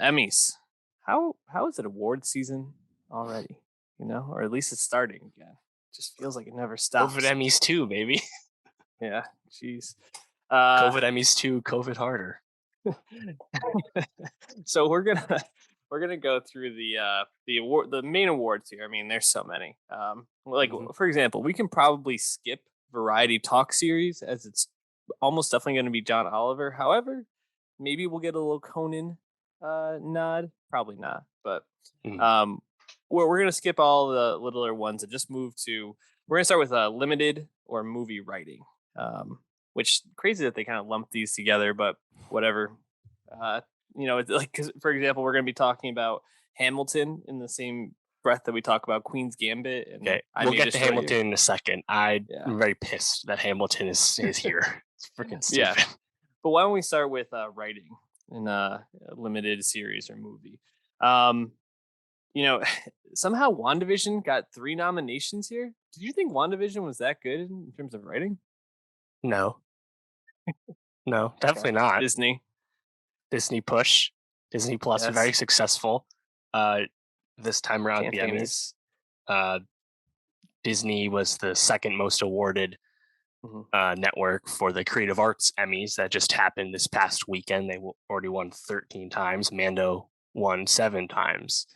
Emmys. How is it award season already? Or at least it's starting again. Just feels like it never COVID stops. Emmys too, baby. Yeah, jeez. Uh, COVID Emmys too, COVID harder. so we're gonna go through the main awards here. I mean, there's so many. Like Mhm. for example, we can probably skip variety talk series as it's almost definitely going to be John Oliver. However, maybe we'll get a little Conan nod. Probably not, but Mm. um, we're gonna skip all the littler ones and just move to. We're gonna start with limited or movie writing. Which crazy that they kind of lumped these together, but whatever. Uh, it's like, 'cause, for example, we're going to be talking about Hamilton in the same breath that we talk about Queen's Gambit and Okay, I we'll May get to Destroy You. Hamilton in a second. I'm Yeah, very pissed that Hamilton is here. It's freaking yeah. stupid. But why don't we start with writing in a limited series or movie? Um, you know, somehow WandaVision got 3 nominations here. Did you think WandaVision was that good in terms of writing? No, no, Okay, definitely not. Disney. Disney push, Disney Plus, very Yes, successful. Uh, this time around at can't the stand it. Emmys, uh, Disney was the second most awarded Mhm. network for the Creative Arts Emmys that just happened this past weekend. They already won 13 times. Mando won 7 times,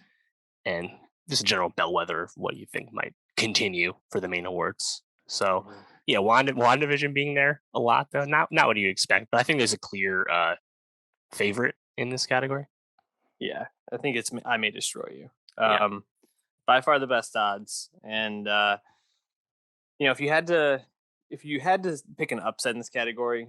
and just a general bellwether of what you think might continue for the main awards. So, Mhm. yeah, WandaVision being there a lot though. Not what you expect, but I think there's a clear favorite in this category. Yeah, I think it's I May Destroy You. Yeah. By far the best odds. And if you had to pick an upset in this category,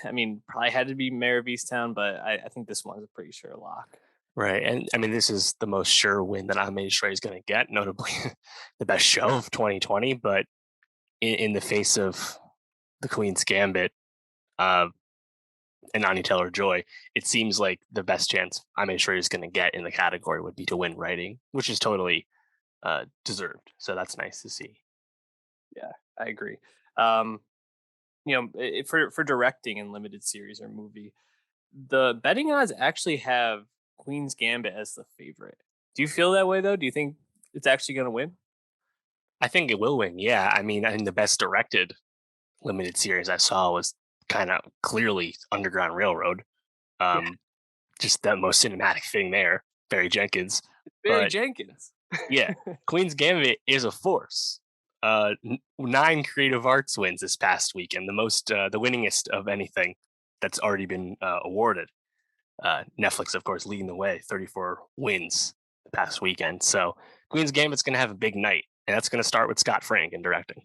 I mean, probably had to be Mayor of Easttown, but I think this one's a pretty sure lock. Right. And I mean, this is the most sure win that I'm sure is going to get, notably the best show of 2020. But in the face of the Queen's Gambit uh, and Anya Taylor Joy, it seems like the best chance I'm sure is going to get in the category would be to win writing, which is totally deserved. So that's nice to see. Yeah, I agree. Um, for directing in limited series or movie, the betting odds actually have Queen's Gambit as the favorite. Do you feel that way though? Do you think it's actually going to win? I think it will win. Yeah. I think the best directed limited series I saw was kind of clearly Underground Railroad. Yeah, Um, just the most cinematic thing there, Barry Jenkins. Barry But Jenkins. yeah, Queen's Gambit is a force. 9 creative arts wins this past weekend, the winningest of anything that's already been awarded. Netflix, of course, leading the way, 34 wins the past weekend. So Queen's Gambit's going to have a big night, and that's going to start with Scott Frank in directing.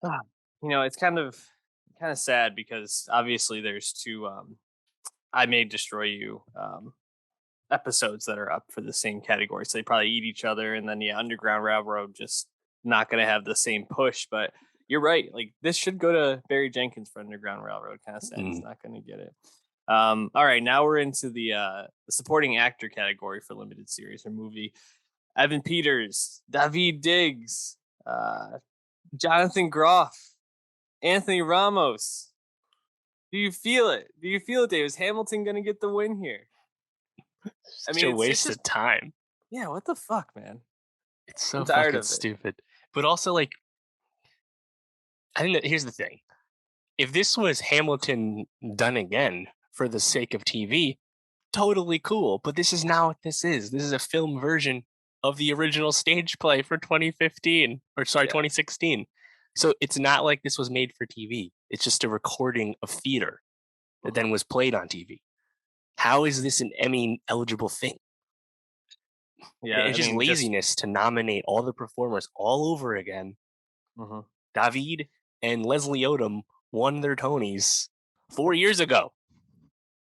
Ah, it's kind of sad because obviously there's two I May Destroy You episodes that are up for the same category. So they probably eat each other and then yeah, Underground Railroad just not gonna have the same push. But you're right. Like this should go to Barry Jenkins for Underground Railroad. Kind of sad he's Mm. not gonna get it. All right, now we're into the supporting actor category for limited series or movie. Evan Peters, David Diggs, Jonathan Groff, Anthony Ramos. Do you feel it? Do you feel it, Dave? Is Hamilton going to get the win here? I Such mean, a it's waste just of time. yeah. What the fuck, man? It's I'm so tired fucking of it. stupid. But also, like, I think that here's the thing: if this was Hamilton done again for the sake of TV, totally cool. But this is not what this is. This is a film version of the original stage play for 2015, or sorry, Yeah. 2016. So it's not like this was made for TV. It's just a recording of theater that Mhm. then was played on TV. How is this an Emmy eligible thing? Yeah. It's I just mean, just laziness to nominate all the performers all over again. mhm. David and Leslie Odom won their Tonys 4 years ago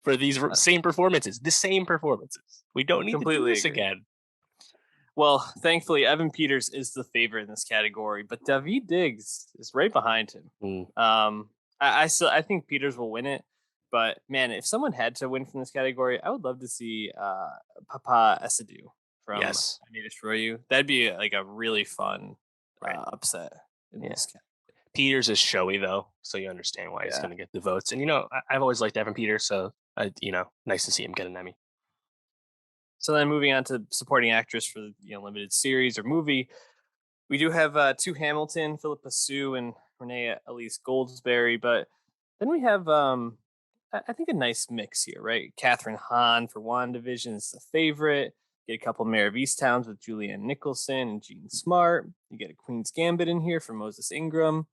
for these I same performances. The same performances. We don't need to do completely this agree. again. Well, thankfully, Evan Peters is the favorite in this category, but David Diggs is right behind him. Mm, I think Peters will win it, but man, if someone had to win from this category, I would love to see Papa Esadu from yes. I May Destroy You. That'd be like a really fun Right. upset in Yeah. this. Peters is showy though, so you understand why he's Yeah, going to get the votes. And I've always liked Evan Peters, so nice to see him get an Emmy. So then moving on to supporting actress for the limited series or movie, we do have two Hamilton, Philippa Sue and Renee Elise Goldsberry, but then we have I think a nice mix here, right? Catherine Hahn for WandaVision is the favorite. Get a couple Mayor of Easttowns with Julianne Nicholson and Jean Smart. You get a Queen's Gambit in here for Moses Ingram.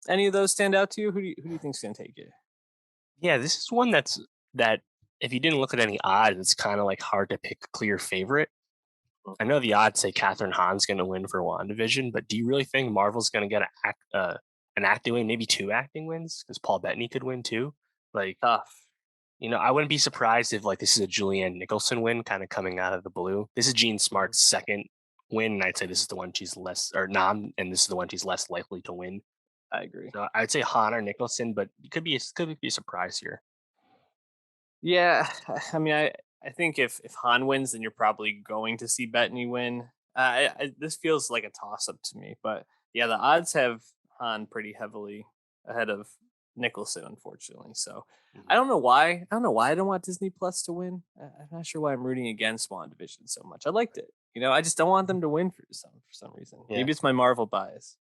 Any of those stand out to you? Who do you think's gonna take it? Yeah, this is one that if you didn't look at any odds, it's kind of like hard to pick a clear favorite. I know the odds say Catherine Hahn's going to win for WandaVision, but do you really think Marvel's going to get an acting win, maybe two acting wins? Because Paul Bettany could win too. Like, Tough. I wouldn't be surprised if like this is a Julianne Nicholson win, kind of coming out of the blue. This is Jean Mhm. Smart's second win, and I'd say this is the one she's less or nom, and this is the one she's less likely to win. I agree. So I'd say Hahn or Nicholson, but it could be a surprise here. Yeah, I mean, I think if Han wins, then you're probably going to see Bettany win. This feels like a toss up to me, but yeah, the odds have Han pretty heavily ahead of Nicholson, unfortunately. So Mhm. I don't know why. I don't know why I don't want Disney Plus to win. I'm not sure why I'm rooting against WandaVision so much. I liked it. I just don't want them to win for some reason. Yeah. Maybe it's my Marvel bias.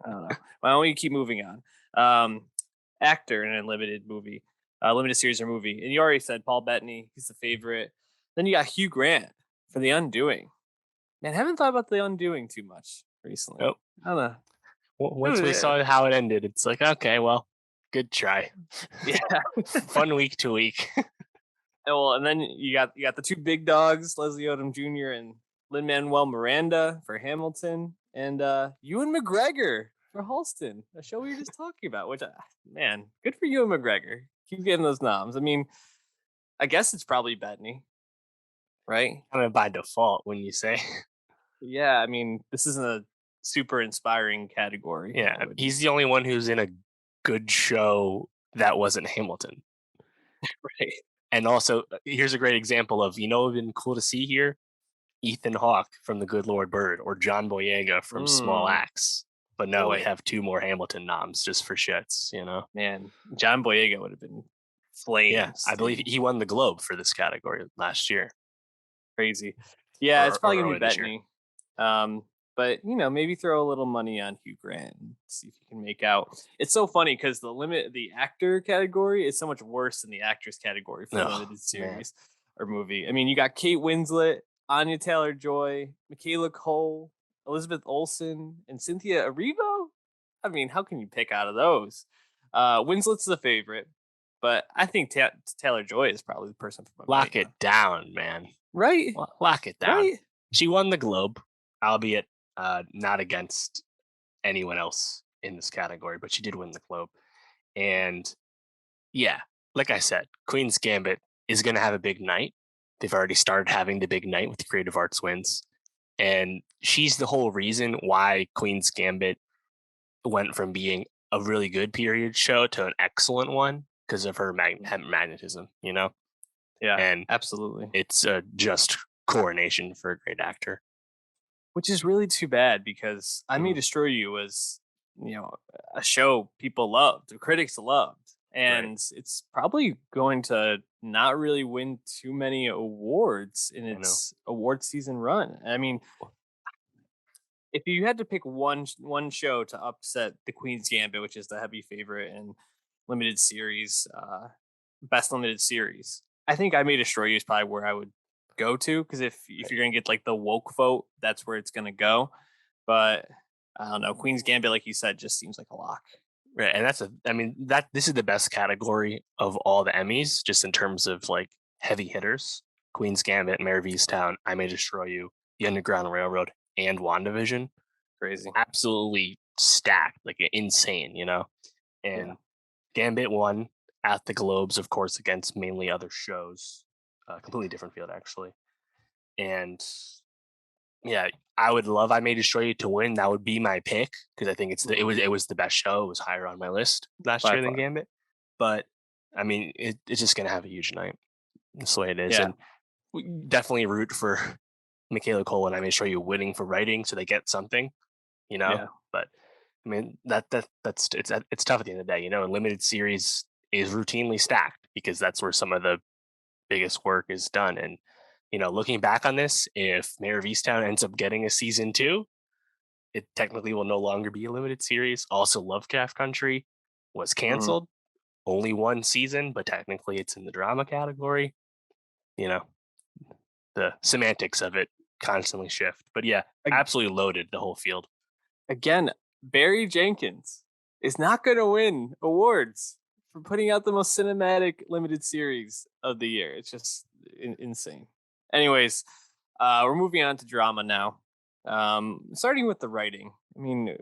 I don't know. Why don't we keep moving on? Actor in a limited movie, limited series or movie, and you already said Paul Bettany. He's the favorite. Then you got Hugh Grant for The Undoing. Man, I haven't thought about The Undoing too much recently. Nope. I don't know. Once we saw how it ended, it's like, okay, well, good try. Yeah. Fun week to week. Well, and then you got the two big dogs, Leslie Odom Jr. and Lin Manuel Miranda for Hamilton, and Ewan McGregor for Halston, a show we were just talking about. Which, man, good for Ewan McGregor. Keep getting those noms. I mean, I guess it's probably Bettany, right? Kind of by default when you say. Yeah, I mean, this isn't a super inspiring category. Yeah, I would he's the only one who's in a good show that wasn't Hamilton. right. And also, here's a great example of, what would have been cool to see here? Ethan Hawke from The Good Lord Bird or John Boyega from Small Mm, Axe. But no, we boy, have two more Hamilton noms just for shits. man, John Boyega would have been Yeah, flames, I believe dude. he won the Globe for this category last year Crazy. Yeah, it's or probably gonna be earlier this year. Bettany. But maybe throw a little money on Hugh Grant and see if you can make out. It's so funny because the actor category is so much worse than the actress category for Oh, limited man. series or movie. I mean, you got Kate Winslet, Anya Taylor Joy, Michaela Cole, Elizabeth Olsen, and Cynthia Erivo. I mean, how can you pick out of those? Winslet's the favorite, but I think Taylor Joy is probably the person for my money Lock on. it down, man. Right? Lock it down. Right? She won the Globe, albeit not against anyone else in this category, but she did win the Globe. And yeah, like I said, Queen's Gambit is going to have a big night. They've already started having the big night with the Creative Arts wins. And she's the whole reason why Queen's Gambit went from being a really good period show to an excellent one because of her magnetism. Yeah, And absolutely. it's a just coronation for a great actor. Which is really too bad because I May Mhm. Destroy You was, a show people loved, the critics loved, Right. and it's probably going to not really win too many awards in I know. its award season run. I mean, if you had to pick one show to upset the Queen's Gambit, which is the heavy favorite and limited series, best limited series, I think I May Destroy You is probably where I would go to because if Right. you're gonna get like the woke vote, that's where it's gonna go. But I don't know, Queen's Gambit, like you said, just seems like a lock. Right. And I mean, this is the best category of all the Emmys, just in terms of like heavy hitters. Queen's Gambit, Mayor of Easttown, I May Destroy You, The Underground Railroad, and WandaVision. Crazy. Absolutely stacked, like insane. Yeah. And Gambit won at the Globes, of course, against mainly other shows. Completely different field, actually. And yeah, I would love I May Destroy You to win. That would be my pick because I think it was the best show. It was higher on my list last By year than far. Gambit. But I mean, it's just gonna have a huge night. That's the way it is. Yeah. And we definitely root for Michaela Cole and I May Destroy You winning for writing so they get something. Yeah. But I mean that's it's tough at the end of the day. In limited series, is routinely stacked because that's where some of the biggest work is done. And looking back on this, if Mayor of Easttown ends up getting a season two, it technically will no longer be a limited series. Also, Lovecraft Country was Mhm. canceled, only one season, but technically it's in the drama category. You know, the semantics of it constantly shift. But yeah, Ag- absolutely loaded the whole field. Again, Barry Jenkins is not going to win awards for putting out the most cinematic limited series of the year. It's just insane. Anyways, we're moving on to drama now. Starting with the writing. I mean,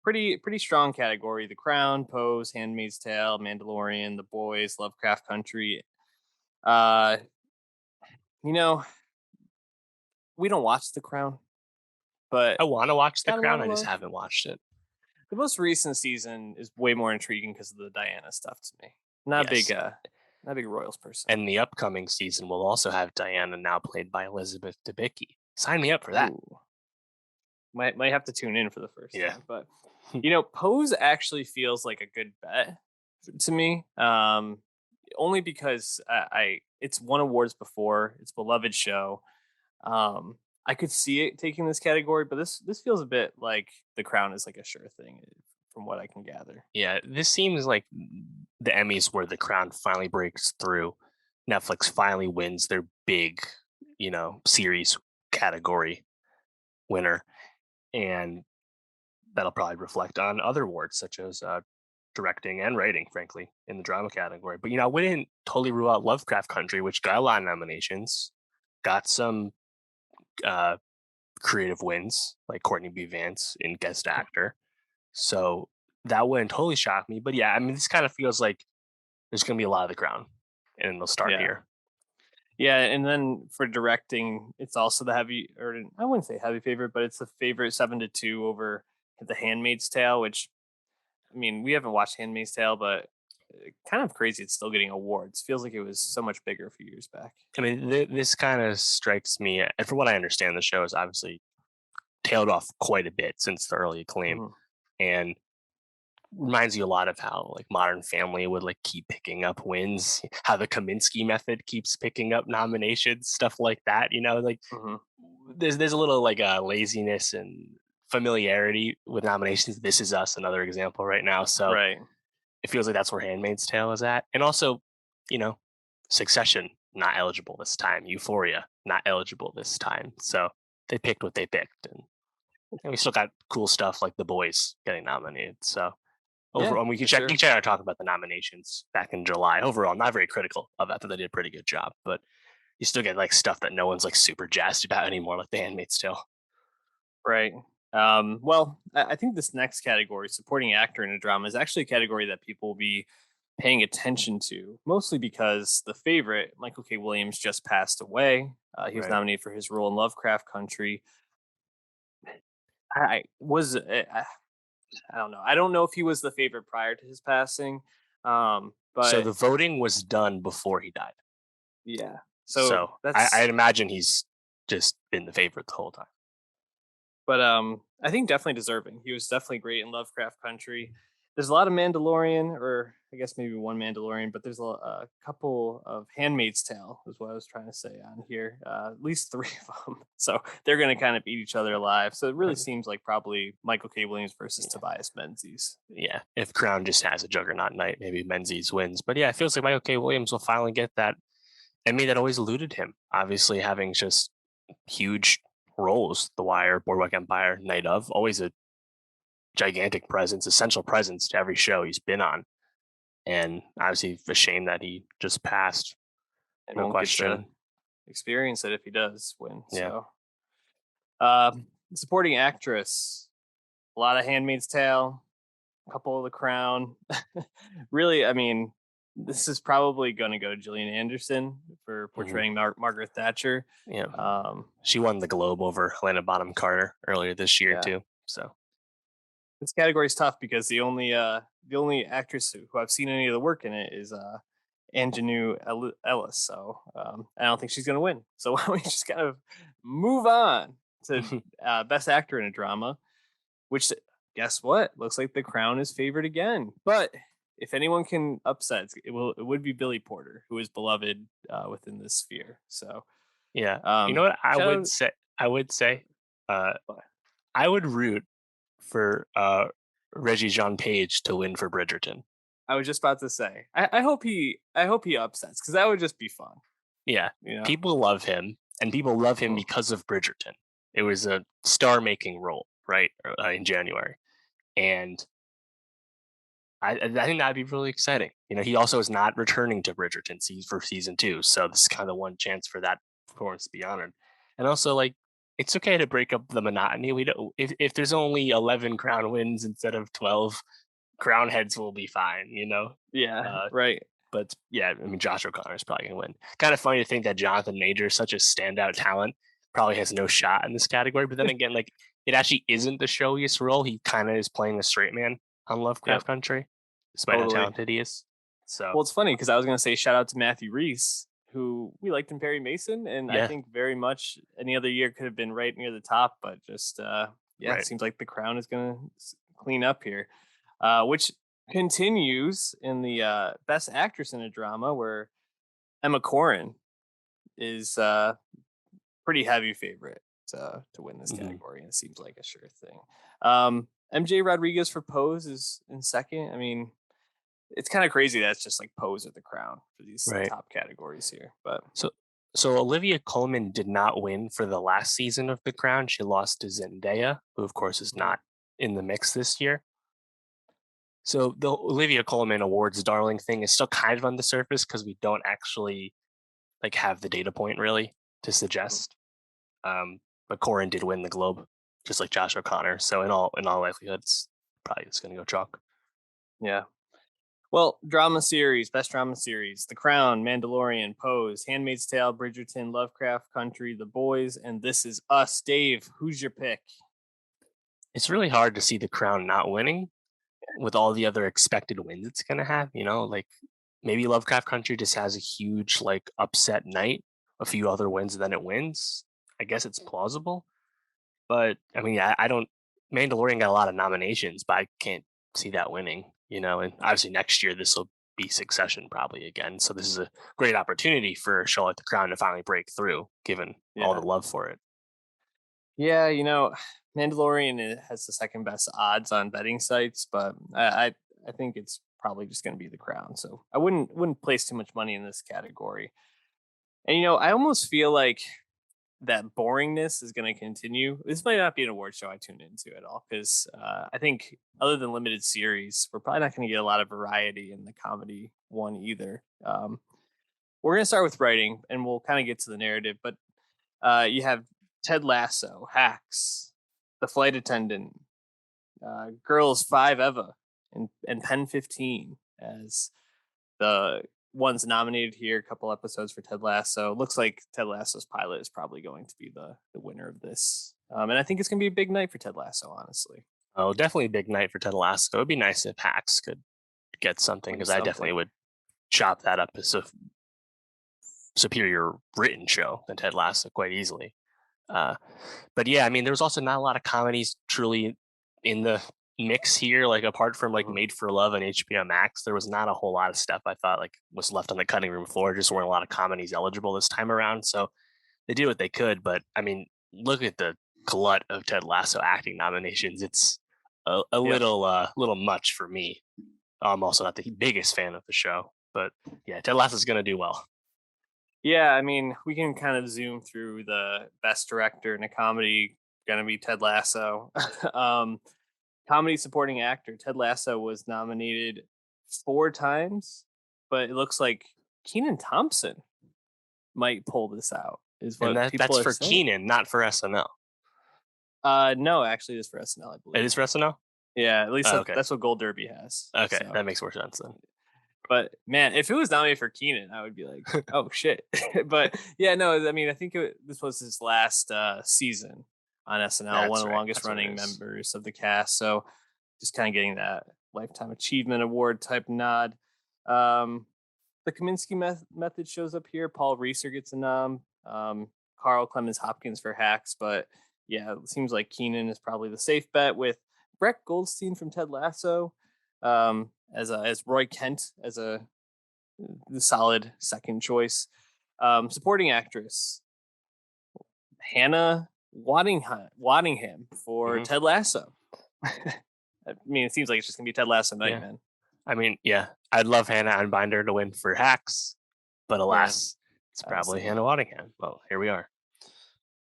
pretty strong category: The Crown, Pose, Handmaid's Tale, Mandalorian, The Boys, Lovecraft Country. Uh, you know, we don't watch The Crown, but I want to watch The got a lot Crown. of I just love. haven't watched it. The most recent season is way more intriguing because of the Diana stuff to me. Not a big Yes. not a big Royals person. And the upcoming season will also have Diana, now played by Elizabeth Debicki. Sign me up for that. Ooh. Might have to tune in for the first Yeah. time. But Pose actually feels like a good bet to me. Only because I it's won awards before. It's a beloved show. I could see it taking this category, but this feels a bit like The Crown is like a sure thing from what I can gather. Yeah, this seems like the Emmys where The Crown finally breaks through. Netflix finally wins their big, series category winner. And that'll probably reflect on other awards such as directing and writing, frankly, in the drama category. But I wouldn't totally rule out Lovecraft Country, which got a lot of nominations, got some uh, creative wins, like Courtney B. Vance in guest actor. So that wouldn't totally shock me. But yeah, I mean, this kind of feels like there's going to be a lot of The Crown, and they'll start Yeah. here. Yeah, and then for directing, it's also the heavy, or I wouldn't say heavy favorite, but it's the favorite 7-2 over The Handmaid's Tale. Which, I mean, we haven't watched Handmaid's Tale, but kind of crazy. It's still getting awards. Feels like it was so much bigger a few years back. I mean, this kind of strikes me, and from what I understand, the show has obviously tailed off quite a bit since the early acclaim, Mhm. and reminds you a lot of how like Modern Family would like keep picking up wins, how the Kaminsky method keeps picking up nominations, stuff like that. Like Mhm. there's a little like laziness and familiarity with nominations. This Is Us, another example right now. So Right. it feels like that's where Handmaid's Tale is at, and also, you know, Succession not eligible this time, Euphoria not eligible this time. So they picked what they picked, and we still got cool stuff like The Boys getting nominated. So Yeah, overall, we can for check. sure. You can talk about the nominations back in July. Overall, not very critical of that. I thought they did a pretty good job, but you still get like stuff that no one's like super jazzed about anymore, like The Handmaid's Tale. Right. Well, I think this next category, supporting actor in a drama, is actually a category that people will be paying attention to, mostly because the favorite, Michael K. Williams, just passed away. He was Right. nominated for his role in Lovecraft Country. I was, I don't know. I don't know if he was the favorite prior to his passing, So but the voting was done before he died. yeah. So So I'd that's imagine he's just been the favorite the whole time. But I think definitely deserving. He was definitely great in Lovecraft Country. There's a lot of Mandalorian, or I guess maybe one Mandalorian, but there's a couple of Handmaid's Tale, is what I was trying to say on here. At least three of them. So they're going to kind of eat each other alive. So it really seems like probably Michael K. Williams versus Tobias Menzies. Yeah, if Crown just has a juggernaut night, maybe Menzies wins. But yeah, it feels like Michael K. Williams will finally get that Emmy that always eluded him. Obviously, having just huge roles, The Wire, Boardwalk Empire, Night of, always a gigantic presence, essential presence to every show he's been on. And obviously, a shame that he just passed. And No won't get to question. experience it if he does win. Yeah. So, supporting actress, a lot of Handmaid's Tale, a couple of The Crown. Really, I mean, this is probably going to go to Gillian Anderson for Mhm. portraying Margaret Thatcher. Yeah. Um, She won the Globe over Helena Bonham Carter earlier this year, yeah, too. So, this category is tough because the only actress who I've seen any of the work in it is Anjanou Ellis. So I don't think she's going to win. So why don't we just kind of move on to best actor in a drama, which guess what? Looks like The Crown is favored again, but if anyone can upset, it would be Billy Porter, who is beloved within this sphere. So Yeah. You know um, what I shout would out. say? I would say, uh, I would root for Reggie Jean Page to win for Bridgerton. I was just about to say, I hope he upsets because that would just be fun, Yeah, you know. people love him, and people love him Mhm. because of Bridgerton. It was a star-making role, right, in January, and I think that'd be really exciting. You know, he also is not returning to Bridgerton for season 2, so this is kind of one chance for that performance to be honored. And also, like, it's okay to break up the monotony. We don't if there's only 11 crown wins instead of 12, crown heads will be fine. You know, Yeah, uh, right. but yeah, I mean, Josh O'Connor is probably gonna win. Kind of funny to think that Jonathan Major is such a standout talent, probably has no shot in this category. But then again, like it actually isn't the showiest role. He kind of is playing a straight man on Yep, Lovecraft Country, despite how totally. talented he is. So Well, it's funny because I was gonna say shout out to Matthew Reese, who we liked in Perry Mason, and I yeah, think very much any other year could have been right near the top, but just yeah, it right. seems like the Crown is gonna clean up here, which continues in the Best Actress in a Drama, where Emma Corrin is pretty heavy favorite to win this Mhm. category, and it seems like a sure thing. MJ Rodriguez for Pose is in second. I mean, it's kind of crazy that it's just like Pose or the Crown for these Right. top categories here. But So so Olivia Colman did not win for the last season of The Crown. She lost to Zendaya, who of course is mhm, not in the mix this year. So the Olivia Colman Awards darling thing is still kind of on the surface because we don't actually like have the data point really to mhm, suggest. Um, but Corin did win the Globe, just like Josh O'Connor. So in all likelihood, it's probably just going to go chalk. yeah. Well, drama series, best drama series: The Crown, Mandalorian, Pose, Handmaid's Tale, Bridgerton, Lovecraft Country, The Boys, and This Is Us. Dave, who's your pick? It's really hard to see the Crown not winning with all the other expected wins it's going to have. You know, like maybe Lovecraft Country just has a huge like upset night, a few other wins, and then it wins. I guess it's plausible. But I mean, I don't. Mandalorian got a lot of nominations, but I can't see that winning. You know, and obviously next year this will be Succession probably again. So this is a great opportunity for a show like The Crown to finally break through, given all the Yeah. love for it. Yeah, Mandalorian has the second best odds on betting sites, but I think it's probably just going to be The Crown. So I wouldn't place too much money in this category. And I almost feel like that boringness is going to continue. This might not be an award show I tune into at all because I think other than limited series, we're probably not going to get a lot of variety in the comedy one either. We're going to start with writing, and we'll kind of get to the narrative. But you have Ted Lasso, Hacks, The Flight Attendant, Girls Five Eva, and Pen 15 as the ones nominated here. A couple episodes for Ted Lasso. Looks like Ted Lasso's pilot is probably going to be the winner of this, and I think it's going to be a big night for Ted Lasso. Honestly, Oh, definitely a big night for Ted Lasso. It'd be nice if Hacks could get something win because I definitely something. would chop that up as a superior written show than Ted Lasso quite easily. Uh, but yeah, I mean, there was also not a lot of comedies truly in the mix here. Like apart from like Mhm. Made for Love and HBO Max, there was not a whole lot of stuff I thought like was left on the cutting room floor. Just weren't a lot of comedies eligible this time around. So they did what they could. But I mean, look at the glut of Ted Lasso acting nominations. It's a Yep. little much for me. I'm also not the biggest fan of the show, but yeah, Ted Lasso's gonna do well. Yeah, I mean, we can kind of zoom through the best director in a comedy. Going to be Ted Lasso. um, Comedy supporting actor Ted Lasso was nominated 4 times, but it looks like Keenan Thompson might pull this out, is And what people that's are for saying. Keenan, not for SNL. No, actually, it is for SNL, I It believe. is for SNL. Yeah, at least Oh, okay. that's what Gold Derby has. Okay, So, that makes more sense then. but man, if it was nominated for Keenan, I would be like, oh shit. But yeah, no, I mean, I think this was his last season on SNL, one That's of the right. longest That's what it running is. members of the cast. So, just kind of getting that lifetime achievement award type nod. Um, the Kaminsky method shows up here. Paul Reiser gets a nom. Carl Clemens Hopkins for Hacks, but yeah, it seems like Keenan is probably the safe bet with Brett Goldstein from Ted Lasso. as Roy Kent as a solid second choice. Supporting actress Hannah Waddingham for Hmm. Ted Lasso. I mean, it seems like it's just gonna be Ted Lasso night, Yeah. man. I mean, yeah, I'd love Hannah Einbinder to win for Hacks, but Yeah, alas, it's probably same. Hannah Waddingham. Well, here we are.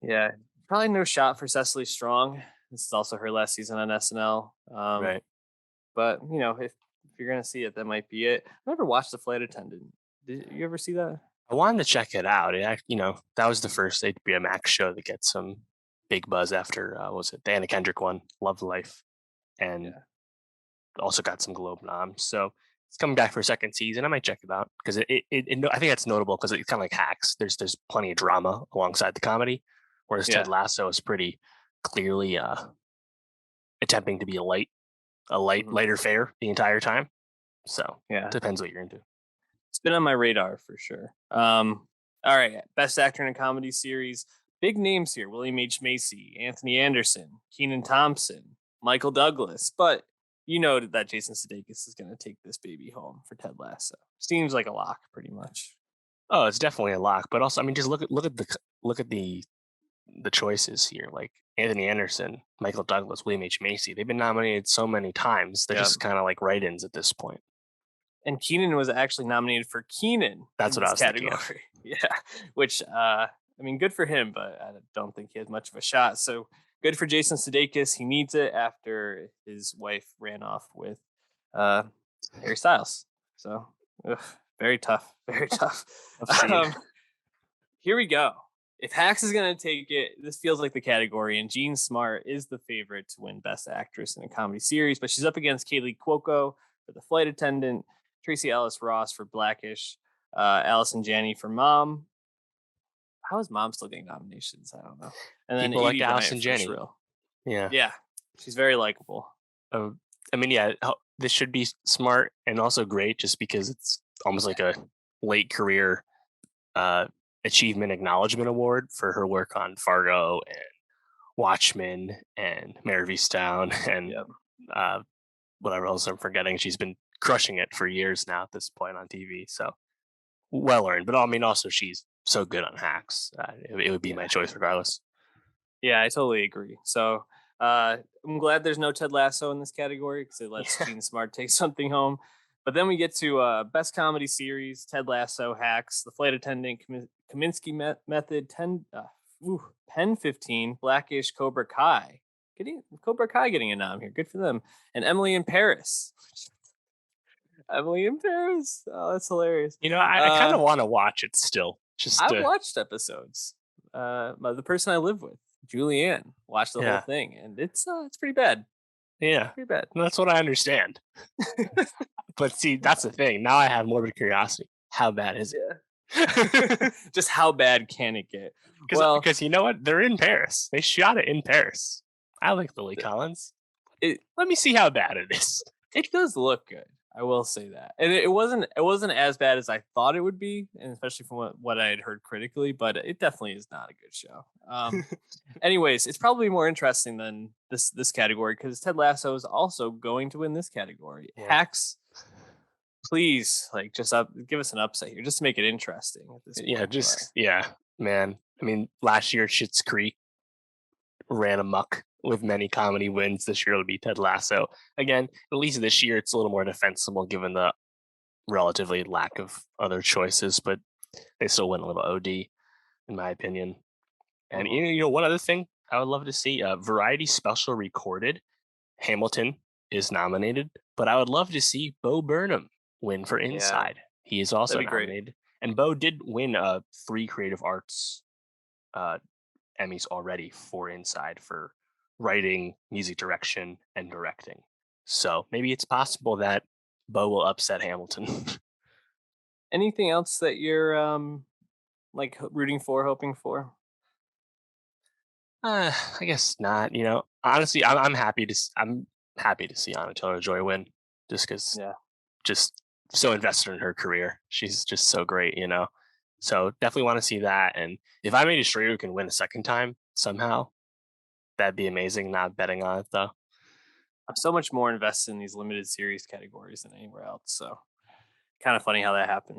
Yeah, probably no shot for Cecily Strong. This is also her last season on SNL. Right. But if you're gonna see it, that might be it. I never watched The Flight Attendant. Did you ever see that? I wanted to check it out. That was the first HBO Max show to get some big buzz after, what was it, the Anna Kendrick one, Love Life, and Yeah, also got some Globe noms. So it's coming back for a second season. I might check it out because I think that's notable because it's kind of like Hacks. There's plenty of drama alongside the comedy, whereas Ted yeah, Lasso is pretty clearly attempting to be hmm lighter fare the entire time. So yeah. depends what you're into. It's been on my radar for sure. All right, best actor in a comedy series. Big names here: William H Macy, Anthony Anderson, Keenan Thompson, Michael Douglas. But you know that Jason Sudeikis is going to take this baby home for Ted Lasso. Seems like a lock, pretty much. Oh, it's definitely a lock. But also, I mean, just look at the choices here. Like Anthony Anderson, Michael Douglas, William H Macy. They've been nominated so many times. They're Yeah. just kind of like write-ins at this point. And Keenan was actually nominated for Keenan That's in what I this was thinking of. category. Yeah, which I mean, good for him, but I don't think he has much of a shot. So good for Jason Sudeikis. He needs it after his wife ran off with uh, Harry Styles. So ugh, very tough, very tough. I've seen. Um, here we go. If Hax is going to take it, this feels like the category, and Jean Smart is the favorite to win Best Actress in a Comedy Series, but she's up against Kaylee Cuoco for The Flight Attendant, Tracy Ellis Ross for Blackish, Allison Janney for Mom. How is Mom still getting nominations? I don't know. And then People like Edie Alice Bryant and for Jenny. Shrill. Yeah. Yeah, she's very likable. I mean, yeah, this should be smart and also great just because it's almost like a late career uh, achievement acknowledgement award for her work on Fargo and Watchmen and Mare of Easttown and Yep. uh, whatever else I'm forgetting. She's been crushing it for years now at this point on TV. So well earned. But I mean, also she's so good on Hacks. It would be my Yeah. choice regardless. Yeah, I totally agree. So I'm glad there's no Ted Lasso in this category because it lets Yeah. Gene Smart take something home. But then we get to best comedy series: Ted Lasso, Hacks, The Flight Attendant, Kaminsky Method, Pen 15, Blackish, Cobra Kai. Cobra Kai getting a nom here. Good for them. And Emily in Paris. Emily in Paris. Oh, that's hilarious. I kind of want to watch it still. Just I've watched episodes. The person I live with, Julianne, watched the whole yeah, thing, and it's pretty bad. yeah. Pretty bad. That's what I understand. But see, that's the thing. Now I have morbid curiosity. How bad is Yeah. it? Just how bad can it get? Well, Because you know what? They're in Paris. They shot it in Paris. I like Lily Collins. it Let me see how bad it is. it does look good. I will say that, and it wasn't as bad as I thought it would be, and especially from what I had heard critically. But it definitely is not a good show. Anyways, it's probably more interesting than this category because Ted Lasso is also going to win this category. Yeah. Hacks, please, like give us an upset here, just to make it interesting at this Yeah, point. yeah, man. I mean, last year Schitt's Creek ran amok with many comedy wins. This year it'll be Ted Lasso. Again, at least this year it's a little more defensible given the relatively lack of other choices, but they still went a little OD, in my opinion. And Mhm. one other thing I would love to see, Variety Special Recorded. Hamilton is nominated, but I would love to see Bo Burnham win for Yeah, Inside. He is also that'd be great. nominated, and Bo did win 3 Creative Arts uh, Emmys already for Inside for writing, music direction, and directing. So maybe it's possible that Bo will upset Hamilton. Anything else that you're like rooting for, hoping for? I guess not. Honestly, I'm happy to see Anna Taylor Joy win, just because Yeah. just so invested in her career. She's just so great. So definitely want to see that. And if I made a straight who can win a second time somehow, that'd be amazing. Not betting on it though. I'm so much more invested in these limited series categories than anywhere else. So kind of funny how that happened.